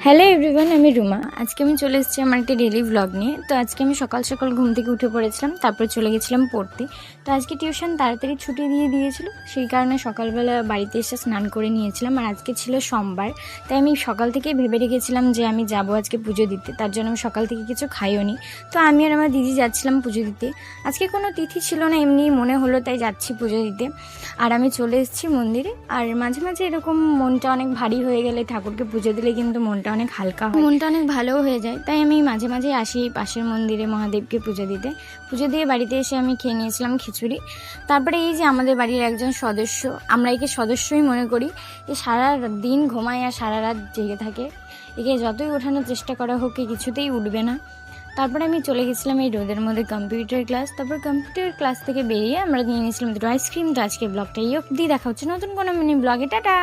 Hello everyone, আমি রুমা। আজকে আমি চলে এসেছি আমার একটা ডেইলি ব্লগ নিয়ে। তো আজকে আমি সকাল সকাল ঘুম থেকে উঠে পড়েছিলাম, তারপর চলে গেছিলাম পড়তে। তো আজকে টিউশন তাড়াতাড়ি ছুটি দিয়ে দিয়েছিল, সেই কারণে সকালবেলা বাড়িতে এসে স্নান করে নিয়েছিলাম। আর আজকে ছিল সোমবার, তাই আমি সকাল থেকেই ভেবে রেখেছিলাম যে আমি যাব আজকে পুজো দিতে। তার জন্য আমি সকাল থেকে কিছু খাইও নি। তো আমি আর আমার দিদি যাচ্ছিলাম পুজো দিতে। আজকে কোনো তিথি ছিল না, এমনি মনে হলো তাই যাচ্ছি পুজো দিতে। আর আমি চলে এসেছি মন্দিরে। আর মাঝে মাঝে এরকম মনটা অনেক ভারী হয়ে গেলে, ঠাকুরকে পুজো দিলে কিন্তু মনটা অনেক হালকা হয়, মনটা অনেক ভালোও হয়ে যায়। তাই আমি মাঝে মাঝে আসি পাশের মন্দিরে মহাদেবকে পুজো দিতে। পুজো দিয়ে বাড়িতে এসে আমি খেয়ে নিয়েছিলাম খিচুড়ি। তারপরে এই যে আমাদের বাড়ির একজন সদস্য, আমরা একে সদস্যই মনে করি, এ সারা দিন ঘুমায় আর সারা রাত জেগে থাকে। একে যতই ওঠানোর চেষ্টা করা হোক, এ কিছুতেই উঠবে না। তারপরে আমি চলে গেছিলাম এই রোদের মধ্যে কম্পিউটার ক্লাস। তারপর কম্পিউটার ক্লাস থেকে বেরিয়ে আমরা নিয়ে নিয়েছিলাম দুটো আইসক্রিম। তো আজকে ব্লগটা এই অবধি, দেখা হচ্ছে নতুন কোনো মিনি ব্লগে। টাটা।